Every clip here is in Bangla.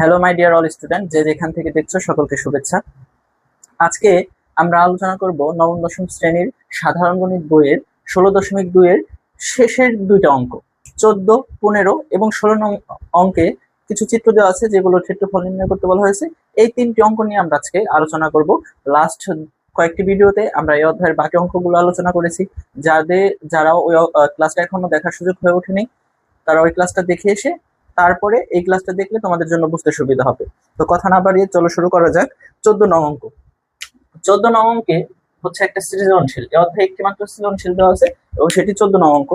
Hello my dear all student, যে যেখান থেকে দেখছো সকলকে শুভেচ্ছা। আজকে আমরা আলোচনা করব নবম দশম শ্রেণীর সাধারণ গণিত বইয়ের 16.2 এর শেষের দুইটা অঙ্ক 14, 15 এবং 16 নং অঙ্কে কিছু চিত্র দেওয়া আছে যেগুলোর ক্ষেত্রফল নির্ণয় করতে বলা হয়েছে। এই তিনটি অঙ্ক নিয়ে আমরা আজকে আলোচনা করব। লাস্ট কয়েকটি ভিডিওতে আমরা এই অধ্যায়ের বাকি অঙ্কগুলো আলোচনা করেছি। যারা ওই ক্লাসটা এখনো দেখার সুযোগ হয়ে ওঠেনি তারা ওই ক্লাসটা দেখে এসে তারপরে এই ক্লাসটা দেখলে তোমাদের জন্য বুঝতে সুবিধা হবে। তো কথা না বাড়িয়ে চলো শুরু করা যাক। 14 নং অঙ্ক। 14 নং অঙ্কে হচ্ছে একটা সৃজনশীল। এই অধ্যায়ে একটি মাত্র সৃজনশীল দেওয়া আছে এবং সেটি 14 নং অঙ্ক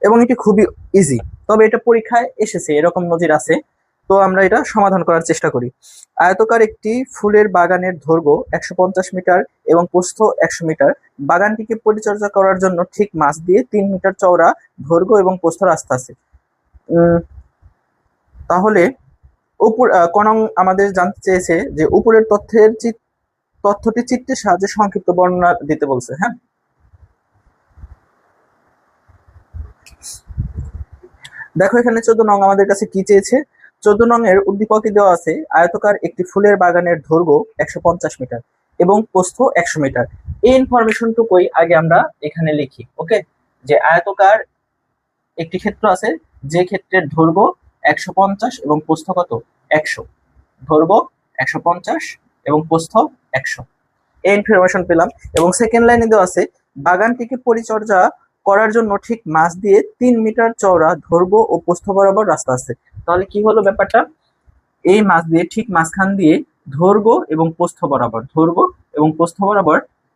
এবং এটি খুবই ইজি, তবে এটা পরীক্ষায় এসেছে, এরকম নজির আছে। তো আমরা এটা সমাধান করার চেষ্টা করি। আয়তকার একটি ফুলের বাগানের দৈর্ঘ্য 150 মিটার এবং প্রস্থ 100 মিটার। বাগানটিকে পরিচর্যা করার জন্য ঠিক মাঝ দিয়ে 3 মিটার চওড়া দৈর্ঘ্য এবং প্রস্থ রাস্তা আছে। তাহলে কনং আমাদের জানতে চেয়েছে যে উপরের তথ্যটি চিত্রের সাহায্যে সংক্ষিপ্ত বর্ণনা দিতে বলছে। হ্যাঁ, দেখো এখানে 14 নং আমাদের কাছে কি চেয়েছে। 14 নং এর উদ্দীপকে দেওয়া আছে আয়তকার একটি ফুলের বাগানের দৈর্ঘ্য 150 মিটার এবং প্রস্থ 100 মিটার। এই ইনফরমেশনটুকুই আগে আমরা এখানে লিখি। ওকে, যে আয়তকার একটি ক্ষেত্র আছে, যে ক্ষেত্রের দৈর্ঘ্য 150 এবং প্রস্থ কত 100, দৈর্ঘ্য 150 এবং প্রস্থ 100। এই ইনফরমেশন পেলাম। এবং সেকেন্ড লাইনে দেওয়া আছে বাগানটিকে পরিচর্যা করার জন্য ঠিক মাঝ দিয়ে 3 মিটার চওড়া দৈর্ঘ্য ও প্রস্থ বরাবর রাস্তা আছে। তাহলে কি হলো ব্যাপারটা, এই মাঝ দিয়ে ঠিক মাঝখান দিয়ে দৈর্ঘ্য এবং প্রস্থ বরাবর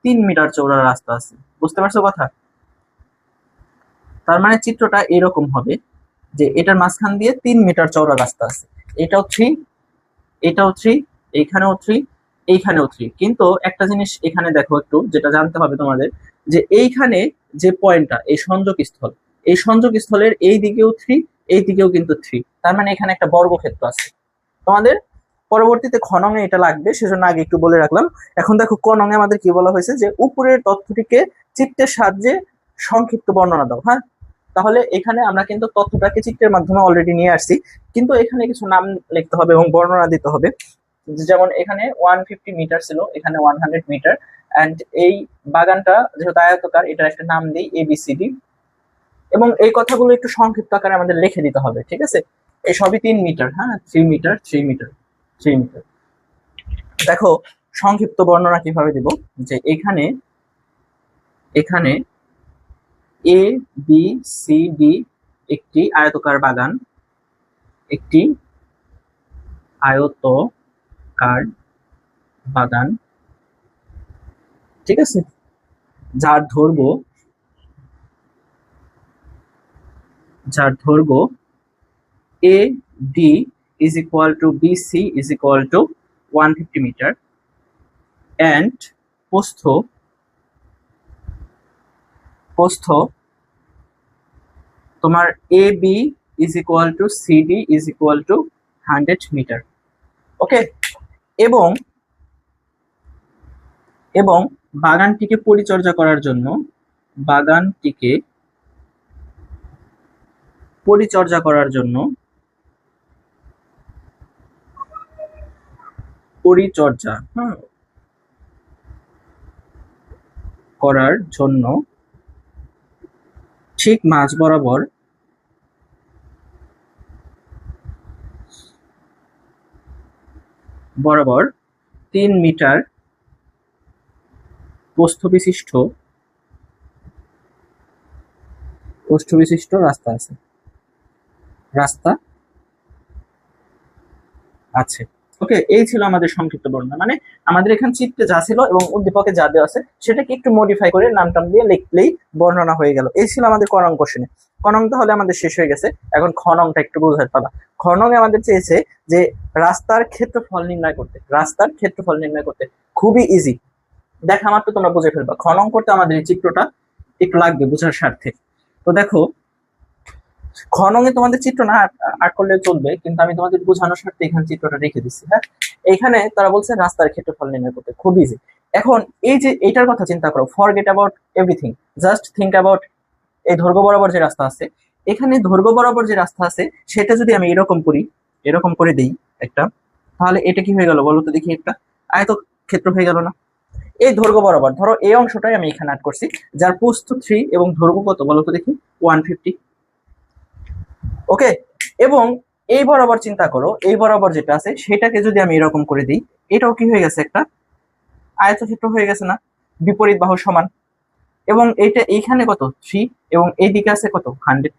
3 মিটার চওড়া রাস্তা আছে। বুঝতে পারছো কথা? তার মানে চিত্রটা এরকম হবে যে এটার মাঝখান দিয়ে 3 মিটার চওড়া রাস্তা আছে। এটাও 3, এটাও 3, এইখানেও 3, এইখানেও 3। কিন্তু একটা জিনিস এখানে দেখো একটু, যেটা জানতে হবে তোমাদের, যে এইখানে যে পয়েন্টটা, এই সংযোগ স্থলের এই দিকেও 3, এই দিকেও কিন্তু 3। তার মানে এখানে একটা বর্গক্ষেত্র আছে। তোমাদের পরবর্তীতে খননে এটা লাগবে, সেজন্য আগে একটু বলে রাখলাম। এখন দেখো কননে আমাদের কি বলা হয়েছে, যে উপরের তথ্যটিকে চিত্রের সাহায্যে সংক্ষিপ্ত বর্ণনা দাও। হ্যাঁ, তাহলে এখানে আমরা কিন্তু তথ্যটাকে চিত্রের মাধ্যমে অলরেডি নিয়ে আসছি, কিন্তু এখানে কিছু নাম লিখতে হবে এবং বর্ণনা দিতে হবে। যেমন এখানে 150 মিটার ছিল, এখানে 100 মিটার। অ্যান্ড এই বাগানটা যেহেতু আয়তকার, এটার একটা নাম দিই ABCD। এবং এই কথাগুলো একটু সংক্ষিপ্ত আকারে আমাদের লিখে দিতে হবে, ঠিক আছে? এই সবই 3 মিটার। হ্যাঁ, 3 মিটার, 3 মিটার, 3 মিটার। দেখো সংক্ষিপ্ত বর্ণনা কিভাবে দিব, যে এখানে ABCD একটি আয়তকার বাগান, একটি আয়তকার বাগান, ঠিক আছে, যার দৈর্ঘ্য AD is equal to BC is equal to 150 metre and প্রস্থ তোমার AB is equal to CD is equal to 100 মিটার। ওকে, এবং বাগানটিকে পরিচর্যা করার জন্য ঠিক মাঝ বরাবর 3 মিটার প্রস্থ বিশিষ্ট রাস্তা আছে। ওকে, এই ছিল আমাদের সংক্ষিপ্ত বর্ণনা। মানে আমাদের এখানে চিত্রে যা ছিল এবং উদ্দীপকে যা দেওয়া আছে সেটাকে একটু মডিফাই করে নাম টাম দিয়ে লিখলেই বর্ণনা হয়ে গেল। এই ছিল আমাদের ক নং কোশ্চেনে। ক নং তাহলে আমাদের শেষ হয়ে গেছে। এখন খ নংটা একটু বোঝার পালা। খ নং এ আমাদের চেয়েছে যে রাস্তার ক্ষেত্রফল নির্ণয় করতে। খুবই ইজি, দেখা মাত্র তোমরা বুঝে ফেলবা। খ নং করতে আমাদের এই চিত্রটা একটু লাগবে বোঝার স্বার্থে। তো দেখো খ নং এ তোমাদের চিত্র না আর্ট করলে চলবে, কিন্তু আমি তোমাদের বোঝানোর স্বার্থে এখানে চিত্রটা রেখে দিচ্ছি। হ্যাঁ, এখানে তারা বলছে রাস্তার ক্ষেত্রফল নির্ণয় করতে, খুব ইজি। এখন এই যে এটার কথা চিন্তা করো, forget about everything, just think about এই দৈর্ঘ্য বরাবর যে রাস্তা আছে। এখানে দৈর্ঘ্য বরাবর যে রাস্তা আছে সেটা যদি আমি এরকম করে দিই একটা, তাহলে এটা কি হয়ে গেল বলো তো দেখি, একটা আয়তক্ষেত্র হয়ে গেল না? এই দৈর্ঘ্য বরাবর ধরো এই অংশটাই আমি এখানে অ্যাড করছি, যার প্রস্থ 3 এবং দৈর্ঘ্য কত বলো তো দেখি, 150। ওকে, এবং এই বরাবর চিন্তা করো, এই বরাবর যেটা আছে সেটাকে যদি আমি এরকম করে দিই, এটাও কি হয়ে গেছে, একটা আয়তক্ষেত্র হয়ে গেছে না? বিপরীত বাহু সমান। এবং এইটা এইখানে কত 3 এবং এইদিকে আছে কত 100।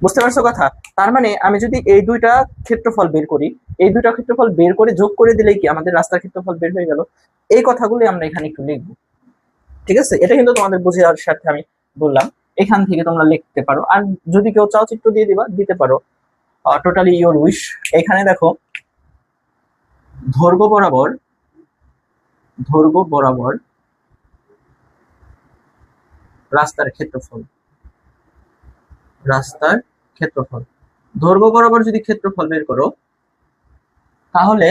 বুঝতে পারছো কথা? তার মানে আমি যদি এই দুইটা ক্ষেত্রফল বের করি, এই দুইটা ক্ষেত্রফল বের করে যোগ করে দিলেই কি আমাদের রাস্তার ক্ষেত্রফল বের হয়ে গেল। এই কথাগুলো আমরা এখানে একটু লিখবো, ঠিক আছে? এটা কিন্তু তোমাদের বোঝার সাথে আমি বললাম, এখান থেকে তোমরা লিখতে পারো, আর যদি কেউ চাও চিত্র দিয়ে দিতে পারো, টোটালি ইওর উইশ। এখানে দেখো দৈর্ঘ্য বরাবর রাস্তার ক্ষেত্রফল, দৈর্ঘ্য বরাবর যদি ক্ষেত্রফল বের করো তাহলে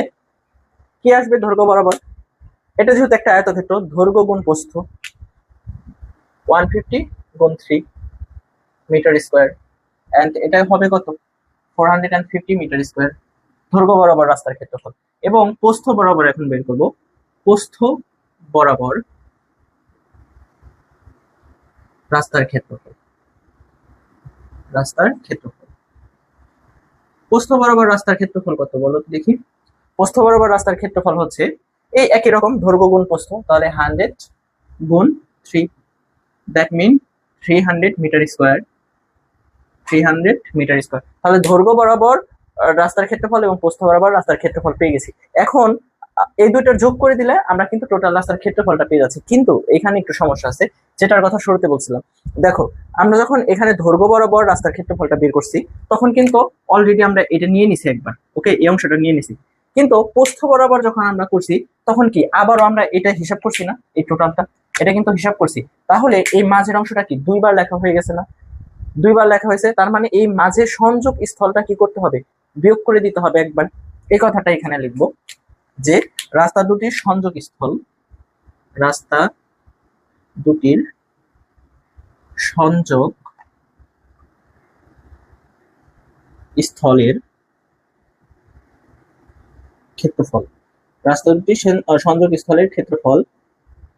কি আসবে? দৈর্ঘ্য বরাবর, এটা যেহেতু একটা আয়তক্ষেত্র, দৈর্ঘ্য গুণ প্রস্থ 150 গুণ 3 মিটার স্কোয়ার, এন্ড এটা হবে কত 450 মিটার স্কোয়ার। দৈর্ঘ্য বরাবর রাস্তার ক্ষেত্রফল। এবং প্রস্থ বরাবর এখন বের করব, প্রস্থ বরাবর রাস্তার ক্ষেত্রফল, প্রস্থ বরাবর রাস্তার ক্ষেত্রফল কত বলো তো দেখি? প্রস্থ বরাবর রাস্তার ক্ষেত্রফল হচ্ছে এই একই রকম, দৈর্ঘ্য গুণ প্রস্থ, তাহলে 100 গুণ 3, that mean 300 metre square, 300 metre square. তাহলে দৈর্ঘ্য বরাবর রাস্তার ক্ষেত্রফল এবং প্রস্থ বরাবর রাস্তার ক্ষেত্রফল পেয়ে গেছি। এখন এই দুইটার যোগ করে দিলে আমরা কিন্তু টোটাল রাস্তার ক্ষেত্রফলটা পেয়ে যাচ্ছি। কিন্তু এখানে একটু সমস্যা আছে, যেটার কথা শুরুতে বলছিলাম। দেখো, আমরা যখন এখানে দৈর্ঘ্য বরাবর রাস্তার ক্ষেত্রফলটা বের করছি, তখন কিন্তু অলরেডি আমরা এটা নিয়ে নিছি একবার, ওকে, এই অংশটা নিয়ে নিছি। কিন্তু প্রস্থ বরাবর যখন আমরা করছি, তখন কি আবারও আমরা এটা হিসাব করছি না? এই টোটালটা এটা কিন্তু হিসাব করছি। তাহলে এই মাঝের অংশটা কি দুইবার লেখা হয়ে গেছে না? দুইবার লেখা হয়েছে, তার মানে এই মাঝের সংযোগ স্থলটা কি করতে হবে? বিয়োগ করে দিতে হবে একবার। এই কথাটা এখানে লিখবো যে রাস্তা দুটির সংযোগ স্থল, রাস্তা দুটির সংযোগ স্থলের ক্ষেত্রফল, রাস্তা দুটির সংযোগ স্থলের ক্ষেত্রফল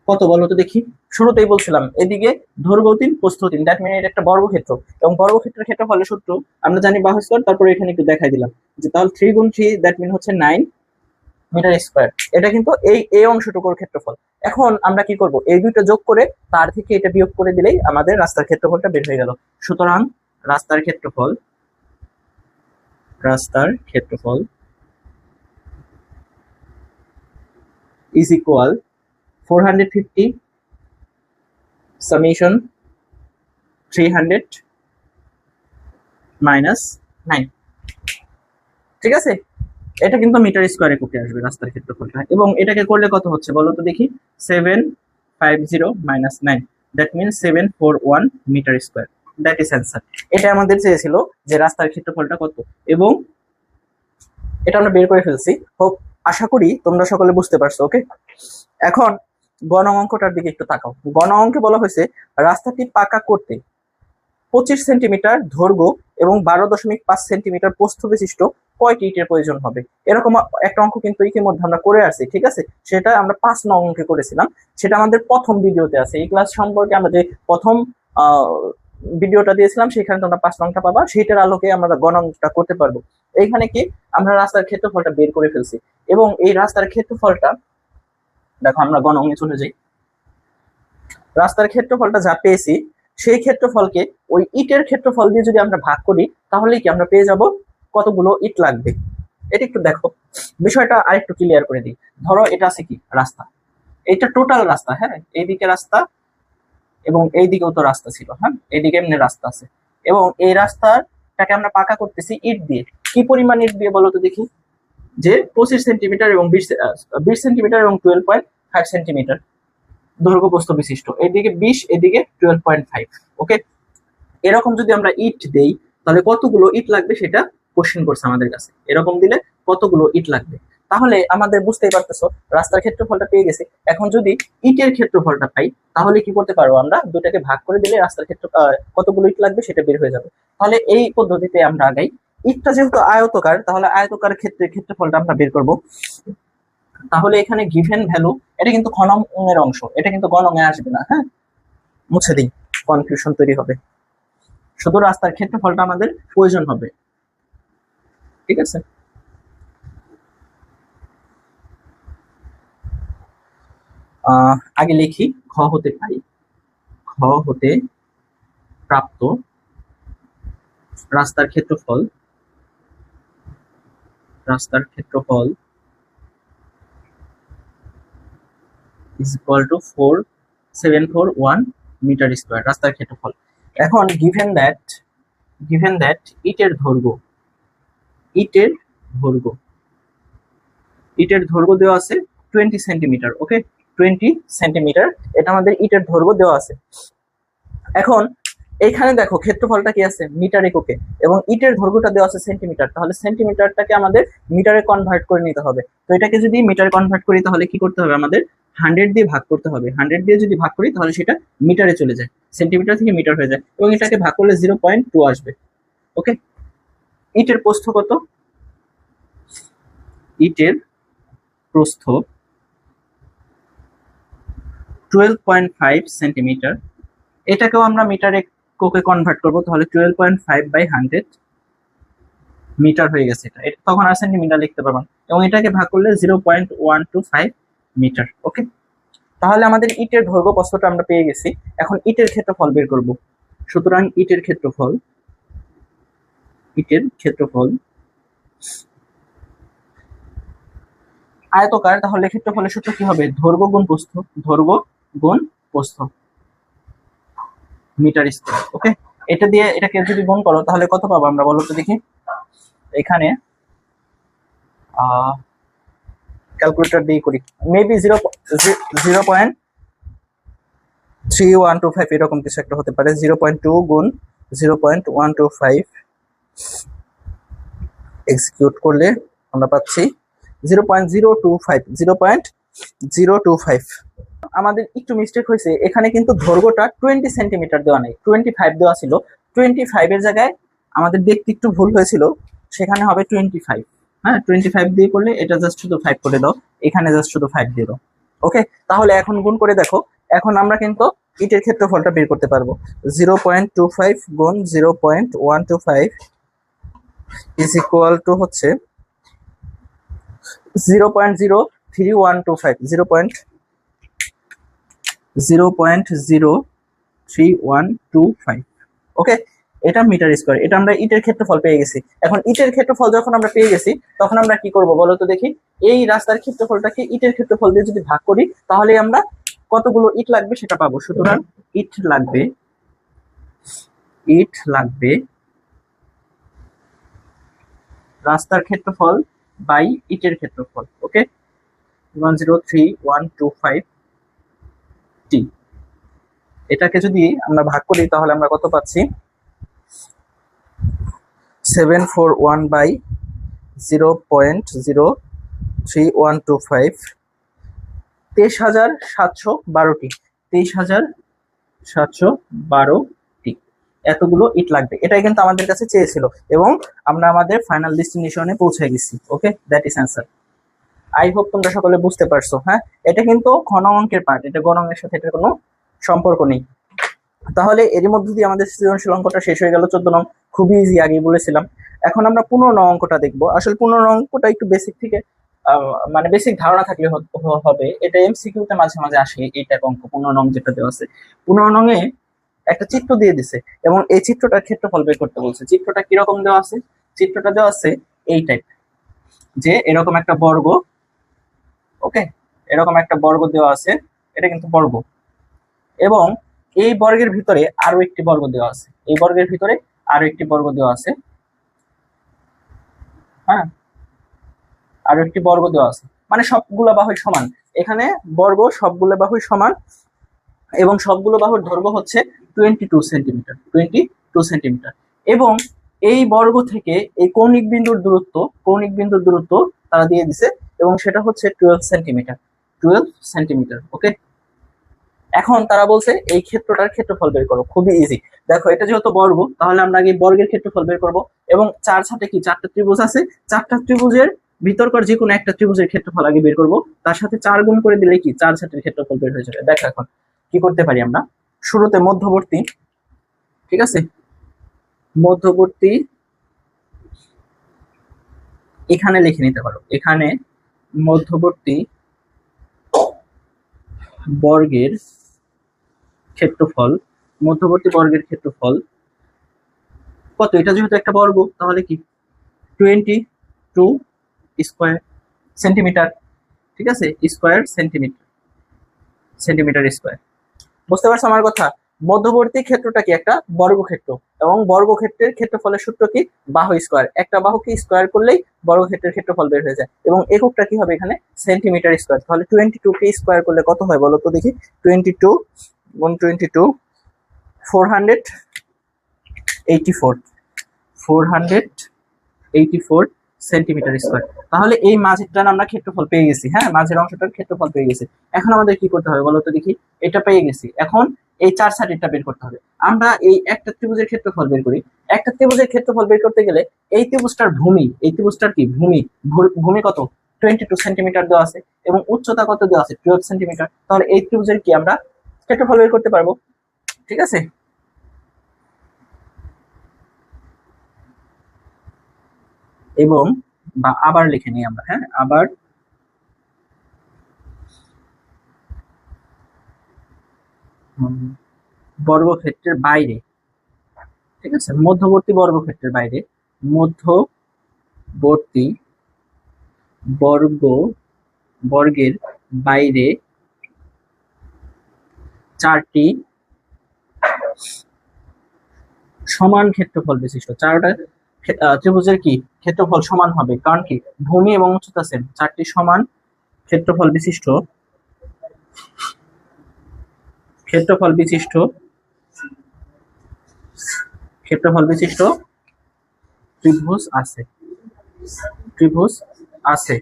কত বলো তো দেখি? শুরুতেই বলছিলাম এদিকে দৈর্ঘ্য 3 প্রস্থ 3, দ্যাট মিন এটা একটা বর্গক্ষেত্র, এবং বর্গক্ষেত্রের ক্ষেত্রফলের সূত্র আমরা জানি বাহু স্কয়ার। তারপরে এখানে একটু দেখাই দিলাম যে তাহলে 3 গুণ 3 দ্যাট মিন হচ্ছে 9 মিটার স্কয়ার। এটা কিন্তু এই অংশটুকুর ক্ষেত্রফল। এখন আমরা কি করব? এই দুইটা যোগ করে তার থেকে এটা বিয়োগ করে দিলেই আমাদের রাস্তার ক্ষেত্রফলটা বের হয়ে গেল। সুতরাং রাস্তার ক্ষেত্রফল ইজ ইকুয়াল 450 summation 300 মাইনাস 9। ঠিক আছে, এটা কিন্তু মিটার স্কয়ারে করতে আসবে রাস্তার ক্ষেত্রফলটা। এবং এটাকে করলে কত হচ্ছে বলো তো দেখি? 750 minus 9, that means 741 metre square. That is answer. এটা আমাদের চেয়েছিল যে রাস্তার ক্ষেত্রফলটা কত, এবং এটা আমরা বের করে ফেলছি। হোপ, আশা করি তোমরা সকলে বুঝতে পারছো। ওকে, এখন গণ অঙ্কটার দিকে একটু তাকাও। গণ অঙ্কে বলা হয়েছে রাস্তাটি পাকা করতে 25 সেন্টিমিটার দৈর্ঘ্য এবং 12.5 সেন্টিমিটার প্রস্থ বিশিষ্ট কয়টি ইটের প্রয়োজন হবে? এরকম একটা অঙ্ক কিন্তু ইতিমধ্যে আমরা করে আসছি, ঠিক আছে? সেটা আমরা 5 নং অঙ্কে করেছিলাম, সেটা আমাদের প্রথম ভিডিওতে আছে। এই ক্লাস সম্পর্কে আমরা যে প্রথম ভিডিওটা দিয়েছিলাম সেখানে তোমরা 5 নংটা পাবা, সেইটার আলোকে আমরা গণ অঙ্কটা করতে পারবো। এইখানে কি আমরা রাস্তার ক্ষেত্রফলটা বের করে ফেলছি, এবং এই রাস্তার ক্ষেত্রফলটা দেখো, আমরা গণ অঙ্কে চলে যাই। রাস্তার ক্ষেত্রফলটা যা পেয়েছি, সেই ক্ষেত্রফলকে ওই ইটের ক্ষেত্রফল দিয়ে যদি আমরা ভাগ করি, তাহলে কি আমরা পেয়ে যাব কতগুলো ইট লাগবে। এটা একটু দেখো, বিষয়টা আরেকটু ক্লিয়ার করে দিই। ধরো এটা আছে কি রাস্তা, এটা টোটাল রাস্তা, হ্যাঁ, এইদিকে রাস্তা এবং এইদিকেও তো রাস্তা ছিল, হ্যাঁ, এইদিকে এমনি রাস্তা আছে, এবং এই রাস্তাটাকে আমরা পাকা করতেছি ইট দিয়ে। কি পরিমাণ ইট দিয়ে বলো তো দেখি? যে 25 সেন্টিমিটার এবং 20 সেন্টিমিটার এবং 12.5 সেন্টিমিটার দৈর্ঘ্য প্রস্থ বিশিষ্ট, এদিকে 20, এদিকে 12.5। ওকে, এরকম যদি আমরা ইট দেই তাহলে কতগুলো ইট লাগবে সেটা কোশ্চেন করছে আমাদের কাছে। এরকম দিলে কতগুলো ইট লাগবে, তাহলে আমাদের বুঝতেই পারতেছো রাস্তার ক্ষেত্রফলটা পেয়ে গেছে। এখন যদি ইটের ক্ষেত্রফলটা পাই, তাহলে কি করতে পারবো? আমরা দুটাকে ভাগ করে দিলে রাস্তার ক্ষেত্র কতগুলো ইট লাগবে সেটা বের হয়ে যাবে। তাহলে এই পদ্ধতিতে আমরা আগাই। ইটটা যেহেতু আয়তকার, তাহলে আয়তকার ক্ষেত্রফলটা আমরা বের করব। তাহলে এখানে গিভেন ভ্যালু, এটা কিন্তু খ নং এর অংশ, এটা কিন্তু গ নং এ আসবে না। হ্যাঁ, মুছে দিই, কনফিউশন তৈরি হবে। শুধু রাস্তার ক্ষেত্রফলটা আমাদের প্রয়োজন হবে, ঠিক আছে। আগে লিখি, খ হতে পাই, খ হতে প্রাপ্ত রাস্তার ক্ষেত্রফল, রাস্তার ক্ষেত্রফল is equal to 4741 metre square, রাস্তার ক্ষেত্রফল। এখন given that ইটের দৈর্ঘ্য, ইটের দৈর্ঘ্য, ইটের দৈর্ঘ্য দেওয়া আছে 20 সেন্টিমিটার। ওকে, 20 সেন্টিমিটার, এটা আমাদের ইটের দৈর্ঘ্য দেওয়া আছে। এখন এইখানে দেখো ক্ষেত্রফলটা কি আছে মিটার এককে, এবং ইটের দৈর্ঘ্যটা দেওয়া আছে সেন্টিমিটার, তাহলে সেন্টিমিটারটাকে আমাদের মিটারে কনভার্ট করে নিতে হবে। তো এটাকে যদি মিটারে কনভার্ট করি তাহলে কি করতে হবে, আমাদের 100 দিয়ে ভাগ করতে হবে। 100 দিয়ে যদি ভাগ করি তাহলে সেটা মিটারে চলে যায়, সেন্টিমিটার থেকে মিটার হয়ে যায়, এবং এটাকে ভাগ করলে 0.2 আসবে। ওকে, ইটের প্রস্থ কত, ইটের প্রস্থ 12.5 সেন্টিমিটার, এটাকেও আমরা মিটারে এককে কনভার্ট করবো, তাহলে 12.5/100 মিটার হয়ে গেছে। এটা তখন আর সেন্টিমিটার লিখতে পারবেন, এবং এটাকে ভাগ করলে 0.125 মিটার। ওকে, তাহলে আমাদের ইটের দৈর্ঘ্য প্রস্থটা আমরা পেয়ে গেছি। এখন ইটের ক্ষেত্রফল বের করব। সুতরাং ইটের ক্ষেত্রফল, ইটের ক্ষেত্রফল আয়তকার, তাহলে ক্ষেত্রফলের সূত্র কি হবে, দৈর্ঘ্য গুণ প্রস্থ, দৈর্ঘ্য গুণ প্রস্থ মিটার স্কয়ার। ওকে, এটা দিয়ে এটাকে যদি গুণ করো তাহলে কত পাবো আমরা, বলো তো দেখি। এখানে ক্যালকুলেটর দিয়ে করি, মেবি 0.3125 এরকম কিছু একটা হতে পারে। 0.2 গুণ 0.125 এক্সিকিউট করলে আমরা পাচ্ছি 0.025, 0.025। আমাদের একটু মিস্টেক হয়েছে, এখানে কিন্তু দৈর্ঘ্যটা 20 সেন্টিমিটার দেওয়া নেই, 25 দেওয়া ছিল। 25 এর জায়গায় আমাদের দেখতে একটু ভুল হয়েছিল, সেখানে হবে 25। হ্যাঁ, 25 দিয়ে করলে এটা জাস্ট শুধু 5 করে দাও, এখানে জাস্ট শুধু 5 দিয়ে দাও। ওকে, তাহলে এখন গুণ করে দেখো, এখন আমরা কিন্তু ইটের ক্ষেত্রফলটা বের করতে পারবো। 0.25 গুণ 0.125 ইজ ইকুয়াল টু হচ্ছে 0.03125, 0.03125। ওকে, এটা মিটার স্কয়ার, এটা আমরা ইটের ক্ষেত্রফল পেয়ে গেছি। এখন ইটের ক্ষেত্রফল যখন আমরা পেয়ে গেছি তখন আমরা কি করব বলো তো দেখি। এই রাস্তার ক্ষেত্রফলটাকে ইটের ক্ষেত্রফল দিয়ে যদি ভাগ করি তাহলে আমরা কতগুলো ইট লাগবে সেটা পাবো। সুতরাং ইট লাগবে রাস্তার ক্ষেত্রফল বাই ইটের ক্ষেত্রফল। ওকে, 103,125 টি, এটাকে যদি আমরা ভাগ করি তাহলে আমরা কত পাচ্ছি, 741/0.03125, 23,712টি, 23,712টি এতগুলো ইট লাগবে। এটাই কিন্তু আমাদের কাছে চেয়েছিল, এবং আমরা আমাদের ফাইনাল ডেস্টিনেশনে পৌঁছে গেছি। Okay, that is answer. I hope তোমরা সকলে বুঝতে পারছো। হ্যাঁ, এটা কিন্তু ঘন অঙ্কের পার্ট, এটা গণ অঙ্কের সাথে এটার কোনো সম্পর্ক নেই। তাহলে এরই মধ্যে দিয়ে আমাদের সৃজনশীল অঙ্কটা শেষ হয়ে গেল। 14 নং খুবই ইজি, আগেই বলেছিলাম। এখন আমরা 15 নং অঙ্কটা দেখবো। আসলে 15 নং অঙ্কটা একটু বেসিক থেকে মানে বেসিক ধারণা থাকলে হবে। এটা এমসিকিউতে মাঝে মাঝে আসে এই টাইপ অঙ্ক। 15 নং যেটা দেওয়া আছে, 15 নং এ একটা চিত্র দিয়ে দিছে, এবং এই চিত্রটার ক্ষেত্রফল বের করতে বলছে। চিত্রটা কিরকম দেওয়া আছে, চিত্রটা দেওয়া আছে এই টাইপ, যে এরকম একটা বর্গ। ওকে, এরকম একটা বর্গ দেওয়া আছে, এটা কিন্তু বর্গ, এবং এই বর্গের ভিতরে আরো একটি বর্গ দেওয়া আছে, এই বর্গের ভিতরে আরো একটি বর্গ দেওয়া আছে। হ্যাঁ, আরো একটি বর্গ দেওয়া আছে, মানে সবগুলো বাহুই সমান। এখানে বর্গ সবগুলো বাহুই সমান, এবং সবগুলো বাহুর দৈর্ঘ্য হচ্ছে 22 সেন্টিমিটার, 22 সেন্টিমিটার। এবং এই বর্গ থেকে এই কৌণিক বিন্দুর দূরত্ব তারা দিয়ে দিছে, এবং সেটা হচ্ছে 12 সেন্টিমিটার, 12 সেন্টিমিটার। ওকে, এখন তারা বলছে এই ক্ষেত্রটার ক্ষেত্রফল বের করো, খুবই ইজি। দেখো এটা যেহেতু বর্গ, তাহলে আমরা আগে বর্গের ক্ষেত্রফল বের করব, এবং চার সাথে কি চারটা ত্রিভুজ আছে, চারটা ত্রিভুজের ভিতরকার যে কোনো একটা ত্রিভুজের ক্ষেত্রফল আগে বের করব, তার সাথে 4 গুণ করে দিলে কি 4 সাথের ক্ষেত্রফল বের হয়ে যাবে। দেখো এখন কি করতে পারি আমরা, শুরুতে মধ্যবর্তী, ঠিক আছে, মধ্যবর্তী এখানে লিখে নিতে পারো, এখানে মধ্যবর্তী বর্গের ক্ষেত্রফল, মধ্যবর্তী বর্গের ক্ষেত্রফল কত, এটা যেহেতু একটা বর্গ তাহলে কি 22 স্কয়ার সেন্টিমিটার, ঠিক আছে, স্কয়ার সেন্টিমিটার, সেন্টিমিটার স্কয়ার। বুঝতে পারছো আমার কথা? মধ্যবর্তী ক্ষেত্রটা কি একটা বর্গক্ষেত্র, এবং বর্গক্ষেত্রের ক্ষেত্রফলের সূত্র কি বাহু স্কয়ার, একটা বাহুকে স্কয়ার করলেই বর্গক্ষেত্রের ক্ষেত্রফল বের হয়ে যায়, এবং এককটা কি হবে এখানে সেন্টিমিটার স্কয়ার। তাহলে 22 কে স্কয়ার করলে কত হয় বলো তো দেখি, 22 গুণ 22 484 সেন্টিমিটার স্কয়ার। তাহলে এই মাঝেরটার আমরা ক্ষেত্রফল পেয়ে গেছি, হ্যাঁ, মাঝের অংশটার ক্ষেত্রফল পেয়ে গেছি। এখন আমাদের কি করতে হবে বলো তো দেখি, এটা পেয়ে গেছি, এখন এই 4 সাইডেরটা বের করতে হবে। আমরা এই একটা ত্রিভুজের ক্ষেত্রফল বের করি, একটা ত্রিভুজের ক্ষেত্রফল বের করতে গেলে এই ত্রিভুজটার ভূমি, এই ত্রিভুজটার কি ভূমি, ভূমি কত 22 সেন্টিমিটার দেওয়া আছে, এবং উচ্চতা কত দেওয়া আছে 12 সেন্টিমিটার। তাহলে এই ত্রিভুজের কি আমরা ক্ষেত্রফল বের করতে পারবো, ঠিক আছে। এবং বা আবার লিখে নিই আমরা, হ্যাঁ, আবার বর্গক্ষেত্রের বাইরে, ঠিক আছে, মধ্যবর্তী বর্গক্ষেত্রের বাইরে, মধ্যবর্তী বর্গের বাইরে 4টি সমান ক্ষেত্রফল বিশিষ্ট, চারটা ত্রিভুজের কি ক্ষেত্রফল সমান হবে, কারণ কি ভূমি এবং উচ্চতা সেম, 4টি সমান ক্ষেত্রফল বিশিষ্ট ত্রিভুজ আছে,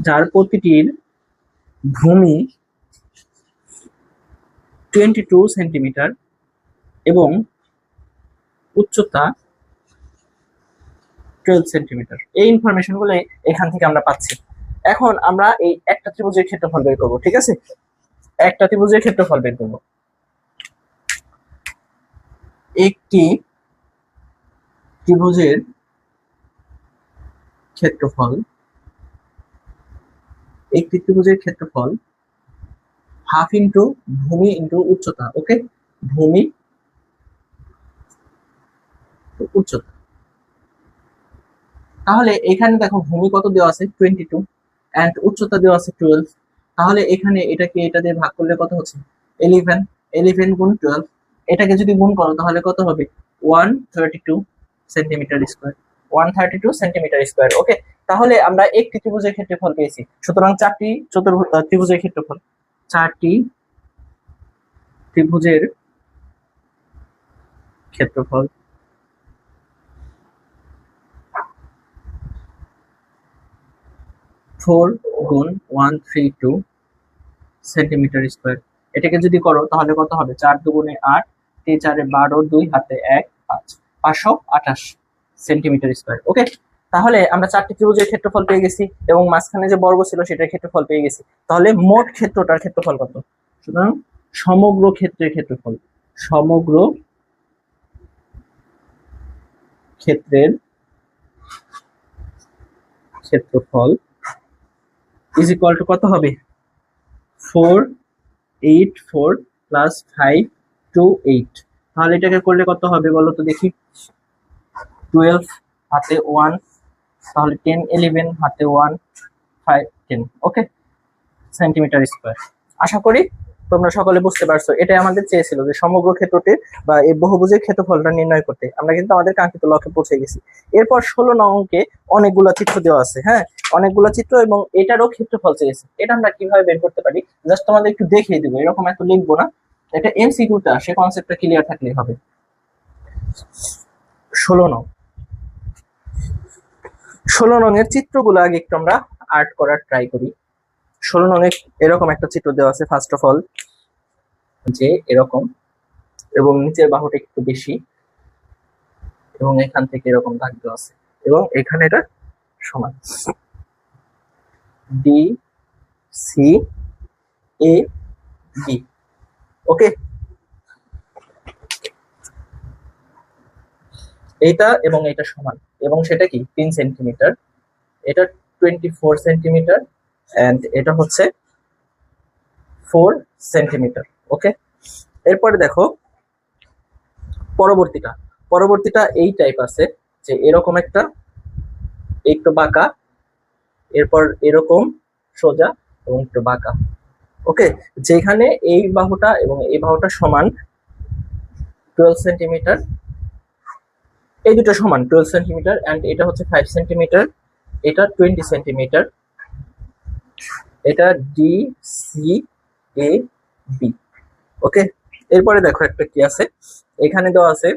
যার প্রতিটির ভূমি 22 সেন্টিমিটার এবং উচ্চতা 12 সেন্টিমিটার। এই ইনফরমেশন গুলো এখান থেকে আমরা পাচ্ছি। এখন আমরা এই একটা ত্রিভুজের ক্ষেত্রফল বের করবো, ঠিক আছে, একটা ত্রিভুজের ক্ষেত্রফল বের করবো। একটি ত্রিভুজের ক্ষেত্রফল হাফ ইন্টু ভূমি ইন্টু উচ্চতা, ওকে, ভূমি উচ্চতা। তাহলে এখানে দেখো ভূমি কত দেওয়া আছে 22 এন্ড উচ্চতা দেওয়া আছে 12, তাহলে এখানে এটাকে এটা দিয়ে ভাগ করলে কত হচ্ছে 11 গুণ 12, এটাকে যদি গুণ করো তাহলে কত হবে 132 সেন্টিমিটার স্কয়ার, 132 সেন্টিমিটার স্কয়ার, ওকে। তাহলে আমরা একটি ত্রিভুজের ক্ষেত্রফল পেয়েছি, সুতরাং চারটি ত্রিভুজের ক্ষেত্রফল, চারটি ত্রিভুজের ক্ষেত্রফল 4 গুণ 132 সেন্টিমিটার স্কয়ার। এটাকে যদি করো তাহলে কত হবে 4 দুগুণে 8, 3 4 12, 2 হাতে 1 5, 528 সেন্টিমিটার স্কয়ার, ওকে। তাহলে আমরা চারটি ত্রিভুজের ক্ষেত্রফল পেয়ে গেছি, এবং মাঝখানে যে বর্গ ছিল সেটার ক্ষেত্রফল পেয়ে গেছি। তাহলে মোট ক্ষেত্রটার ক্ষেত্রফল কত, সুতরাং সমগ্র ক্ষেত্রের ক্ষেত্রফল, সমগ্র ক্ষেত্রের ক্ষেত্রফল ইজ ইকুয়াল টু কত হবে 484 প্লাস 528। তাহলে এটাকে করলে কত হবে বলো তো দেখি, 12 হাতে 1, তাহলে 10 11 হাতে 1 5 10, ওকে, সেন্টিমিটার স্কয়ার। আশা করি তোমরা সকলে বুঝতে পারছো। এটাই আমাদের চেয়েছিল যে সমগ্র ক্ষেত্রটির বা এই বহুভুজের ক্ষেত্রফলটা নির্ণয় করতে। আমরা কিন্তু আমাদের কাঙ্ক্ষিত লক্ষ্যে পৌঁছে গেছি। এরপর 16 নং অঙ্কে অনেকগুলো চিত্র দেওয়া আছে, হ্যাঁ, অনেকগুলো চিত্র, এবং এটারও ক্ষেত্রফল চেয়েছে। এটা আমরা কিভাবে বের করতে পারি জাস্ট তোমাদের একটু দেখিয়ে দিব, এরকম এত লিখবো না, এটা এমসিকিউতে আসে, কনসেপ্টটা ক্লিয়ার থাকলেই হবে। 16 নং, 16 নংয়ের চিত্রগুলো আগে একটু আমরা আর্ট করার ট্রাই করি। 16 নংয়ে এরকম একটা চিত্র দেওয়া আছে। ফার্স্ট অফ অল যে এরকম, এবং নিচের বাহুটা একটু বেশি, এবং এখান থেকে এরকম দাগ দেওয়া আছে, এবং এখানে এটা সমান ডি সি এ বি। ওকে, এইটা এবং এটা সমান, এবং সেটা কি 3 সেন্টিমিটার, এটা 24 সেন্টিমিটার, এন্ড এটা হচ্ছে 4 সেন্টিমিটার। ওকে, এরপরে দেখো পরবর্তীটা এই টাইপ আছে যে এরকম একটা একটু বাঁকা, এরপর এরকম সোজা এবং একটু বাঁকা। ওকে, যেখানে এই বাহুটা এবং এই বাহুটা সমান 12 সেন্টিমিটার, এই দুটো সমান 12 সেন্টিমিটার, এন্ড এটা হচ্ছে 5 সেন্টিমিটার, এটা 20 সেন্টিমিটার, এটা ডি সি এ বি। ওকে, এরপরে দেখো একটা কি আছে, এখানে দেওয়া আছে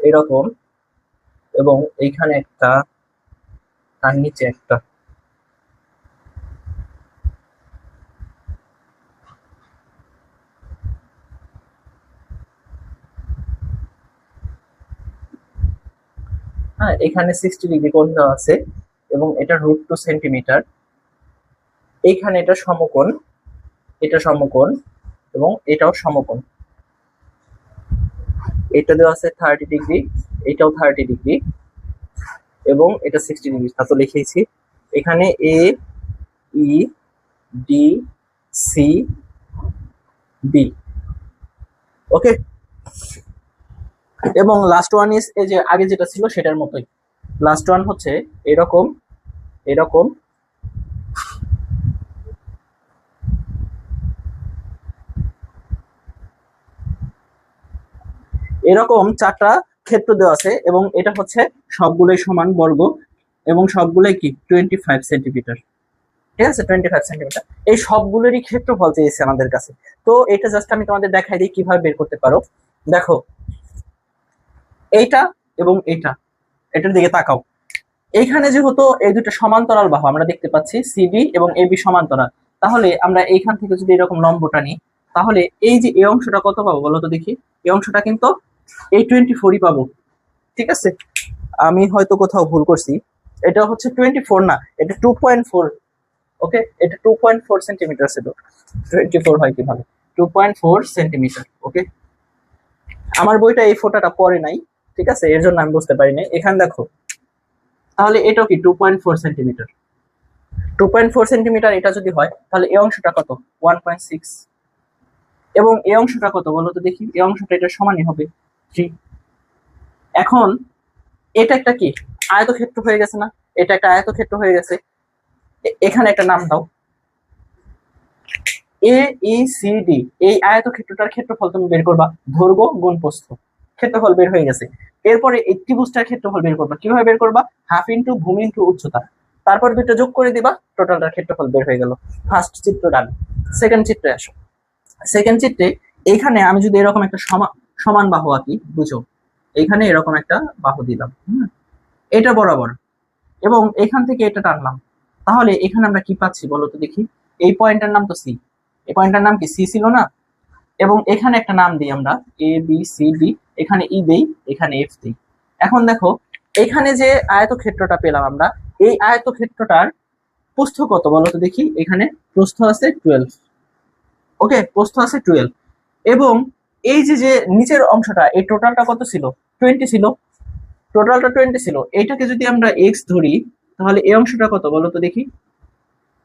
এরকম, এবং এইখানে একটা, তার নিচে একটা। হ্যাঁ, এখানে 60 ডিগ্রি কোণ দেওয়া আছে, এবং এটা √2 সেন্টিমিটার। এইখানে এটা সমকোণ, এটা সমকোণ, এবং এটাও সমকোণ। এটা দেওয়া আছে 30 ডিগ্রি, এটাও 30 ডিগ্রি, এবং এটা 60 ডিগ্রি। তা তো লিখেইছি। এখানে এ ই ডি সি বি। ওকে, এবং লাস্ট ওয়ান ইজ এই যে আগে যেটা ছিল সেটার মতোই। লাস্ট ওয়ান হচ্ছে এরকম এরকম, এরকম 4টা ক্ষেত্র দেওয়া আছে, এবং এটা হচ্ছে সবগুলোই সমান বর্গ, এবং সবগুলোই কি 25 সেন্টিমিটার। ঠিক আছে, 25 সেন্টিমিটার। এই সবগুলোরই ক্ষেত্রফল চেয়েছে আমাদের কাছে। তো এটা জাস্ট আমি তোমাদের দেখাই দিই কিভাবে বের করতে পারো। দেখো এইটা এবং এইটা, এটার দিকে তাকাও। এইখানে যেহেতু এই দুটো সমান্তরাল বাহু আমরা দেখতে পাচ্ছি, সিবি এবং এবি সমান্তরাল, তাহলে আমরা এইখান থেকে যদি এরকম লম্বটা নিই, তাহলে এই যে এই অংশটা কত পাবো বলো তো দেখি। এই অংশটা কিন্তু এই 24ই পাবো। ঠিক আছে, আমি হয়তো কোথাও ভুল করছি, এটা হচ্ছে 24 না, এটা 2.4। ওকে, এটা 2.4 সেন্টিমিটার ছিল, 24 হয় কিভাবে, 2.4 সেন্টিমিটার। ওকে, আমার বইটা এই ফোটাটা পরে নাই, ঠিক আছে, এর জন্য আমি বুঝতে পারি নাই। এখানে দেখো, তাহলে এটাও কি 2.4 সেন্টিমিটার। 2.4 সেন্টিমিটার এটা যদি হয়, তাহলে এই অংশটা কত, 1.6। এবং এই অংশটা কত বলো তো দেখি, এই অংশটা এটা সমানই হবে 3। এখন এটা একটা কি আয়তক্ষেত্র হয়ে গেছে না, এটা একটা আয়তক্ষেত্র হয়ে গেছে। এখানে একটা নাম দাও, এ ই সি ডি। এই আয়তক্ষেত্রটার ক্ষেত্রফল তুমি বের করবা, দৈর্ঘ্য গুণ প্রস্থ, ক্ষেত্রফল বের হয়ে গেছে। এরপরে এই ত্রিভুজটার ক্ষেত্রফল বের করবা, কিভাবে বের করবা, হাফ ইন্টু ভূমি ইন্টু উচ্চতা, তারপর দুটো যোগ করে দিবা, টোটালটার ক্ষেত্রফল বের হয়ে গেল। ফার্স্ট চিত্র ডান। সেকেন্ড চিত্রে আসো। সেকেন্ড চিত্রে এইখানে আমি যদি এরকম একটা সমান বাহু আঁকি, বুঝো, এইখানে এরকম একটা বাহু দিলাম, এটা বরাবর, এবং এখান থেকে এটা টানলাম, তাহলে এখানে আমরা কি পাচ্ছি বলো তো দেখি। এই পয়েন্টটার নাম তো সি, এই পয়েন্টটার নাম কি সি ছিল না, এবং এখানে একটা নাম দিই আমরা এ বি সি ডি, এখানে ই দেই, এখানে এফ দেই। এখন দেখো এখানে যে আয়তক্ষেত্রটা পেলাম আমরা, এই আয়তক্ষেত্রটার প্রস্থ কত বলো তো দেখি। এখানে প্রস্থ আছে 12। ওকে, প্রস্থ আছে 12, এবং এই যে যে নিচের অংশটা, এই টোটালটা কত ছিল, 20 ছিল, টোটালটা 20 ছিল। এইটাকে যদি আমরা এক্স ধরি, তাহলে এই অংশটা কত বলো তো দেখি,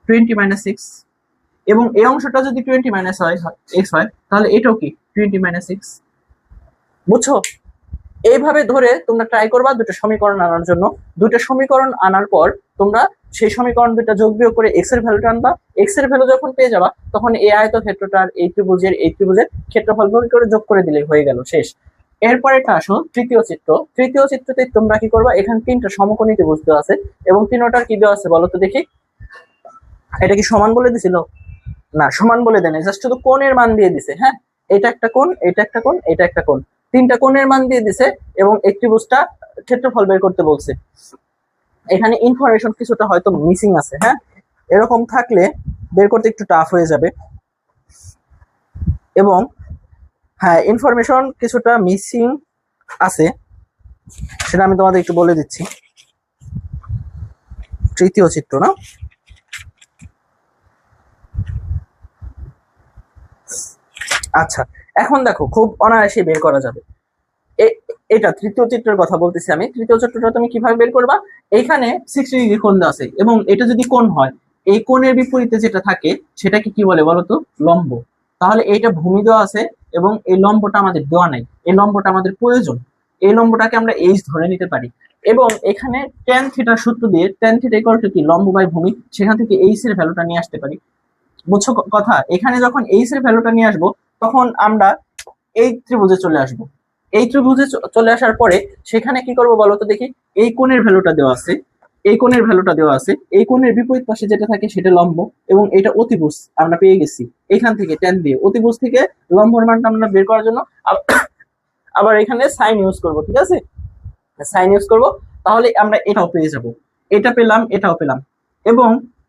20 - 6। এবং এই অংশটা যদি 20 - হয় এক্স হয়, তাহলে এটাও কি 20 - 6। বুঝছো, এইভাবে ধরে তোমরা ট্রাই করবা দুটো সমীকরণ আনার জন্য। দুটো সমীকরণ আনার পর তোমরা সেই সমীকরণ দুটো যোগ বিয়োগ করে এক্স এর ভ্যালুটা আনবা। এক্স এর ভ্যালু যখন পেয়ে যাবা, তখন এই আয়তক্ষেত্রটার এই ত্রিভুজের ক্ষেত্রফল করে যোগ করে দিলে হয়ে গেল, শেষ। এরপরেটা আসো তৃতীয় চিত্র। তৃতীয় চিত্রতে তোমরা কি করবা, এখানে 3টা সমকোণী ত্রিভুজ দেওয়া আছে, এবং 3টার কি দেওয়া আছে বলো তো দেখি। এটা কি সমান বলে দিছিল না, সমান বলে দেয় না, জাস্ট শুধু কোণের মান দিয়ে দিছে। হ্যাঁ, এটা একটা কোণ, এটা একটা কোণ, এটা একটা কোণ। তিনটা কোণের মান দিয়ে দিছে এবং একটি ত্রিভুজটা ক্ষেত্রফল বের করতে বলছে। এখানে ইনফরমেশন কিছুটা হয়তো মিসিং আছে, হ্যাঁ, এরকম থাকলে বের করতে একটু টাফ হয়ে যাবে। এবং হ্যাঁ, ইনফরমেশন কিছুটা মিসিং আছে, সেটা আমি তোমাদের একটু বলে দিচ্ছি। তৃতীয় চিত্র না, আচ্ছা এখন দেখো খুব অনায়াসে বের করা যাবে। এটা তৃতীয় চিত্রের কথা বলতেছি আমি। তৃতীয় চিত্রটা তুমি কিভাবে বের করবা, এইখানে 60 ডিগ্রি কোণ দেওয়া আছে এবং এটা যদি কোণ হয়, এই কোণের বিপরীতে যেটা থাকে সেটাকে কি বলে বলতো, লম্ব। তাহলে এইটা ভূমি দেওয়া আছে এবং এই লম্বটা আমাদের দেওয়া নাই, এই লম্বটা আমাদের প্রয়োজন। এই লম্বটাকে আমরা এইচ ধরে নিতে পারি এবং এখানে tan থিটার সূত্র দিয়ে tan থিটা ইকুয়াল টু কি, লম্ব বাই ভূমি, সেখান থেকে এইচ এর ভ্যালুটা নিয়ে আসতে পারি। বুঝছো কথা? এখানে যখন এইচ এর ভ্যালুটা নিয়ে আসবো তখন আমরা এই ত্রিভুজে চলে আসবো। এই ত্রিভুজে চলে আসার পরে সেখানে কি করবো বলতো দেখি, এই কোণের ভ্যালুটা দেওয়া আছে, এই কোণের ভ্যালুটা দেওয়া আছে, এই কোণের বিপরীত পাশে যেটা থাকে সেটা লম্ব এবং এটা অতিভুজ আমরা পেয়ে গেছি। এখান থেকে ট্যান দিয়ে অতিভুজ থেকে লম্বর মানটা আমরা বের করার জন্য আবার এখানে সাইন ইউজ করব, ঠিক আছে, সাইন ইউজ করব, তাহলে আমরা এটাও পেয়ে যাব। এটা পেলাম, এটাও পেলাম। এবং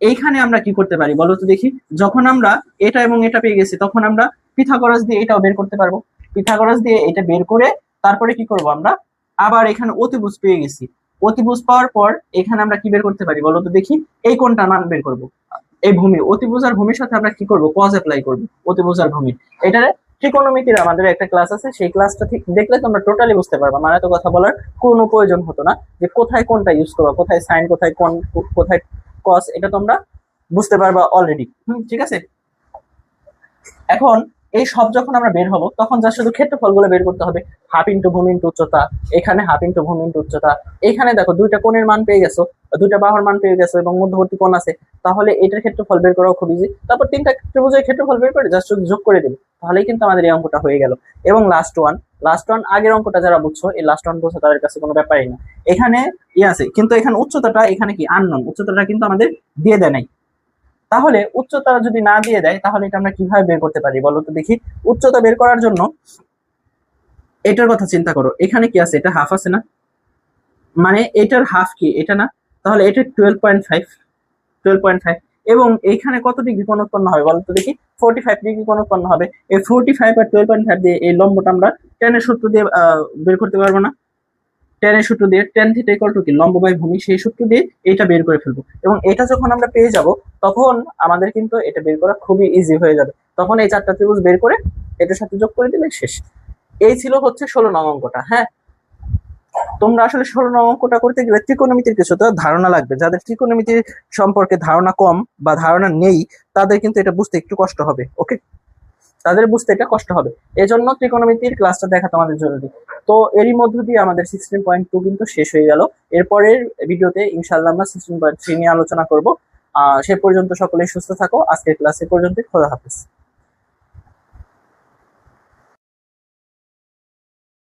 এইখানে আমরা কি করতে পারি বলো তো দেখি, যখন আমরা এটা এবং এটা পেয়ে গেছি তখন আমরা পিথাগোরাস দিয়ে এটাও বের করতে পারবো। পিথাগোরাস দিয়ে এটা বের করে তারপরে কি করব, আমরা আবার এখানে অতিভুজ পেয়ে গেছি। অতিভুজ পাওয়ার পর এখানে আমরা কি বের করতে পারি বলো তো দেখি, এই কোণটার মান বের করব। এই ভূমি, অতিভুজ আর ভূমির সাথে আমরা কি করব, কজ অ্যাপ্লাই করব, অতিভুজ আর ভূমি। এটার ত্রিকোণমিতির আমাদের একটা ক্লাস আছে, সেই ক্লাসটা ঠিক দেখলে তোমরা টোটালি বুঝতে পারবা। মানে এত কথা বলার কোনো প্রয়োজন হতো না যে কোথায় কোনটা ইউজ করবা, কোথায় সাইন, কোথায় কোণ, কোথায় কস, এটা তোমরা বুঝতে পারবা অলরেডি। ঠিক আছে, এখন এই সব যখন আমরা বের হব তখন যা শুধু ক্ষেত্রফলগুলো বের করতে হবে। হাফ ইন্টু ভূমি ইন্টু উচ্চতা, এখানে হাফ ইন্টু ভূমি ইন্টু উচ্চতা, এখানে দেখো দুইটা কোণের মান পেয়ে গেছো, দুইটা বাহুর মান পেয়ে গেছো এবং মধ্যবর্তী কোণ আছে, তাহলে এটার ক্ষেত্রফল বের করাও খুব ইজি। তারপর তিনটা ত্রিভুজের ক্ষেত্রফল বের করে জাস্ট যোগ করে দেবে, তাহলেই কিন্তু আমাদের এই অঙ্কটা হয়ে গেল। এবং লাস্ট ওয়ান আগের অঙ্কটা যারা বুঝছো, এই লাস্ট ওয়ান বুঝছো তাদের কাছে কোনো ব্যাপারই না। এখানে আছে কিন্তু এখানে উচ্চতাটা এখানে কি আননোন, উচ্চতাটা কিন্তু আমাদের দিয়ে দেয় নাই। তাহলে উচ্চতা যদি না দিয়ে দেয় তাহলে এটা আমরা কিভাবে বের করতে পারি বলো তো দেখি। উচ্চতা বের করার জন্য এটার কথা চিন্তা করো, এখানে কি আছে, এটা হাফ আছে না, মানে এটার হাফ কি, এটা না, তাহলে এটা 12.5 এবং এইখানে কত ডিগ্রি কোণ উৎপন্ন হবে বলো তো দেখি, 45 ডিগ্রি কোণ উৎপন্ন হবে। এই 45 আর 12.5 দিয়ে এই লম্বটা আমরা টেনের সূত্র দিয়ে বের করতে পারবো না, টেনের সূত্র দিয়ে tan থিটা ইকুয়াল টু কি, লম্ব বাই ভূমি, সেই সূত্র দিয়ে এটা বের করে ফেলবো। এবং এটা যখন আমরা পেয়ে যাব তখন আমাদের কিন্তু এটা বের করা খুবই ইজি হয়ে যাবে। তখন এই চারটা ত্রিভুজ বের করে এটার সাথে যোগ করে দিলে শেষ। এই ছিল হচ্ছে 16 নং অঙ্কটা। হ্যাঁ, তোমরা আসলে 16 নং অঙ্কটা করতে গেলে ত্রিকোণমিতির কিছুটা ধারণা লাগবে। যাদের ত্রিকোণমিতির সম্পর্কে ধারণা কম বা ধারণা নেই তাদের কিন্তু এটা বুঝতে একটু কষ্ট হবে। ওকে, তাদের বুঝতে এটা কষ্ট হবে, এজন্য ত্রিকোণমিতির ক্লাসটা দেখা তোমাদের জরুরি। তো এরই মধ্য দিয়ে আমাদের 16.2 কিন্তু শেষ হয়ে গেল। এরপরের ভিডিওতে ইনশাআল্লাহ আমরা 16.3 নিয়ে আলোচনা করব। সে পর্যন্ত সকলেই সুস্থ থাকো। আজকের ক্লাস এ পর্যন্ত, খোদা হাফেজ।